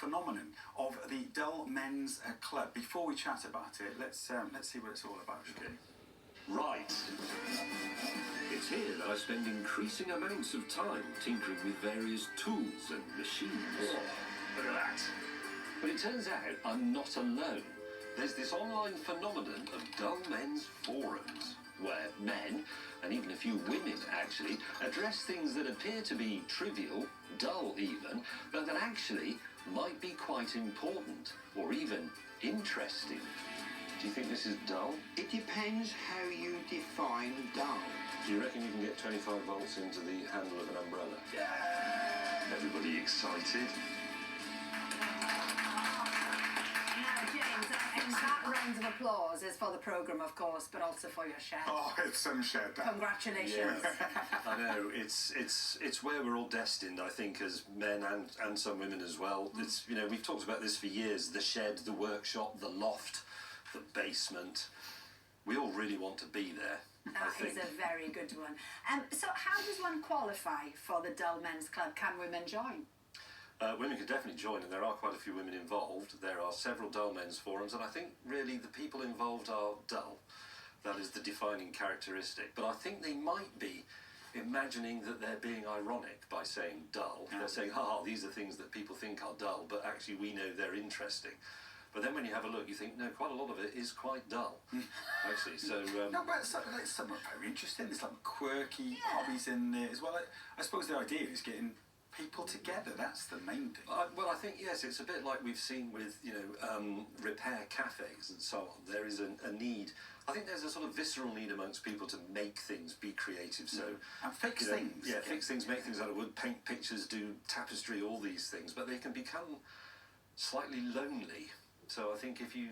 phenomenon of the Dull Men's Club. Before we chat about it, let's see what it's all about. Okay. Right. It's here that I spend increasing amounts of time tinkering with various tools and machines. Oh, look at that. But it turns out I'm not alone. There's this online phenomenon of dull men's forums, where men, and even a few women actually, address things that appear to be trivial, dull even, but that actually might be quite important, or even interesting. Do you think this is dull? It depends how you define dull. Do you reckon you can get 25 volts into the handle of an umbrella? Yeah! Everybody excited? Now, James, that round of applause is for the programme, of course, but also for your shed. Oh, it's some shed. Congratulations. I know, it's where we're all destined, I think, as men and some women as well. It's, you know, we've talked about this for years, the shed, the workshop, the loft, the basement. We all really want to be there. That is a very good one. So how does one qualify for the Dull Men's Club? Can women join? Women can definitely join, and there are quite a few women involved. There are several dull men's forums, and I think really the people involved are dull. That is the defining characteristic. But I think they might be imagining that they're being ironic by saying dull. They're saying, these are things that people think are dull, but actually we know they're interesting. But then when you have a look, you think, no, quite a lot of it is quite dull, actually. So no, but some are very interesting. There's like quirky hobbies in there as well. I suppose the idea is getting people together. That's the main thing. Well, I think, yes, it's a bit like we've seen with, you know, repair cafes and so on. There is a need. I think there's a sort of visceral need amongst people to make things, be creative. So and fix things. Yeah, fix things, make things out of wood, paint pictures, do tapestry, all these things. But they can become slightly lonely. So I think if you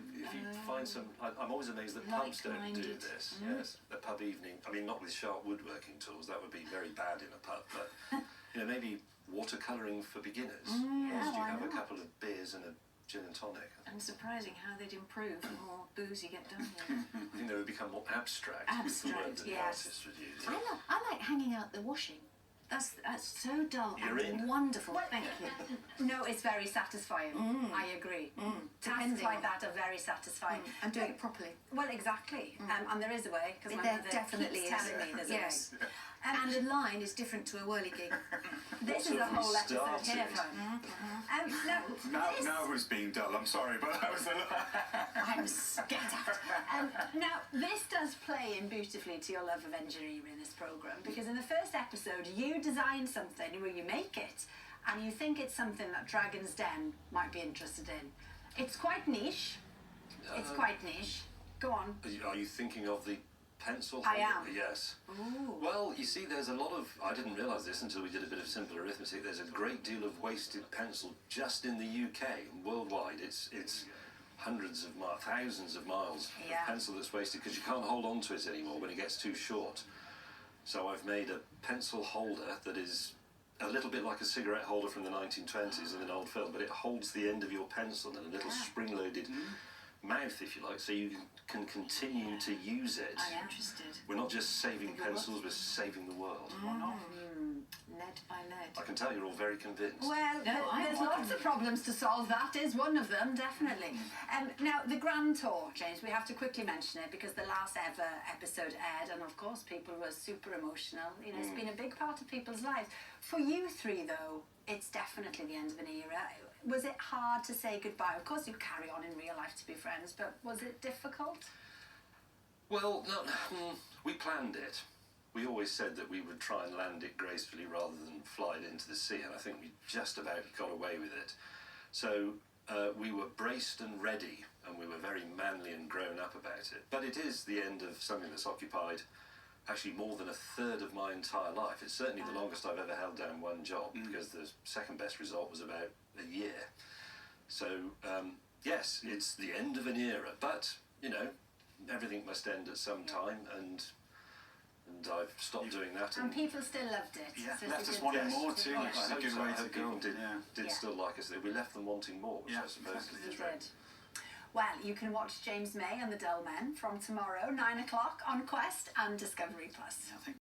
find some, I'm always amazed that pubs don't do this. Yes, a pub evening. I mean, not with sharp woodworking tools. That would be very bad in a pub. But you know, maybe watercolouring for beginners. Whilst you have a couple of beers and a gin and tonic. And surprising how they'd improve the more booze you get down here. I think they would become more abstract. With the word that the artist would use. I like hanging out the washing. That's so dull and wonderful. Well, thank you. No, it's very satisfying. I agree. Tasks like that are very satisfying. And doing it properly. Well, exactly. And there is a way, because my There mother definitely keeps is. telling me there's Yes. a way. And a line is different to a whirligig. This is a whole episode here, Now it was being dull. I'm sorry, but that was I'm scattered. now, this does play in beautifully to your love of engineering in this programme, because in the first episode, you design something where you make it, and you think it's something that Dragon's Den might be interested in. It's quite niche. It's quite niche. Go on. Are you thinking of the pencil I holder? am. Yes. Ooh. Well, you see, there's a lot of, I didn't realise this until we did a bit of simple arithmetic, there's a great deal of wasted pencil just in the UK and worldwide. It's hundreds of miles, thousands of miles of pencil that's wasted because you can't hold on to it anymore when it gets too short. So I've made a pencil holder that is a little bit like a cigarette holder from the 1920s in an old film, but it holds the end of your pencil in a little spring-loaded mouth, if you like, so you can continue to use it. I'm interested. We're not just saving pencils, we're saving the world. Lead by lead. I can tell you're all very convinced. Well, there's lots of problems to solve. That is one of them, definitely. Now, the Grand Tour, James, we have to quickly mention it because the last ever episode aired, and of course people were super emotional. You know, it's been a big part of people's lives. For you three, though, it's definitely the end of an era. Was it hard to say goodbye? Of course you carry on in real life to be friends, but was it difficult? Well, no, we planned it. We always said that we would try and land it gracefully rather than fly it into the sea, and I think we just about got away with it. So we were braced and ready, and we were very manly and grown up about it. But it is the end of something that's occupied actually more than a third of my entire life. It's certainly the longest I've ever held down one job, because the second best result was about a year. So, yes, it's the end of an era, but, you know, everything must end at some time, and I've stopped doing that. And people still loved it. Yeah, So left us it's wanting good. more too. It's a good way to go. Did still like us. We left them wanting more, which I suppose is You the trick. did. Well, you can watch James May and the Dull Men from tomorrow, 9 o'clock on Quest and Discovery Plus. I think